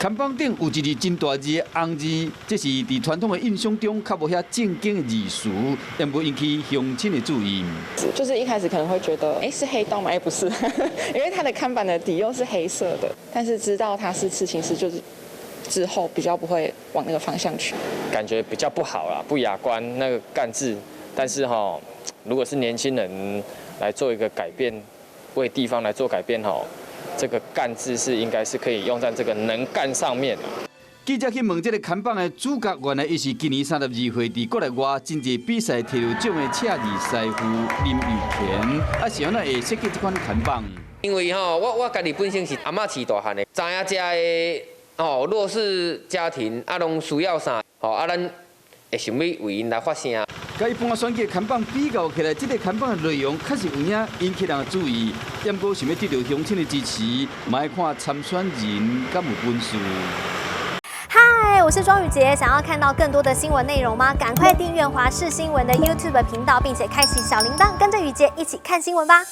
看板顶有一字真大字的红字，这是伫传统的印象中较无遐正经的字词，也无引起乡亲的注意。就是一开始可能会觉得，是黑道吗？不是，因为它的看板的底又是黑色的。但是知道它是刺青师，就是之后比较不会往那个方向去。感觉比较不好啦，不雅观那个干字。但是如果是年轻人来做一个改变，为地方来做改变这个干字是应该是可以用在这个能干上面的。记者去问这个看板的主角，原来伊是今年32岁伫国内外真济比赛摕到奖的赤字师傅林玉田，是安怎会设计这款看板？因为我家己本身是阿嬷饲大汉的，知影遮的弱势家庭拢需要啥，咱会想要为因来发声。甲一般选举看板比较起来，这个看板的内容确实有影引起人的注意。不过想要得到乡亲的支持，嘛要看参选人敢有本事。嗨，我是庄宇杰，想要看到更多的新闻内容吗？赶快订阅华视新闻的 YouTube 频道，并且开启小铃铛，跟着宇杰一起看新闻吧。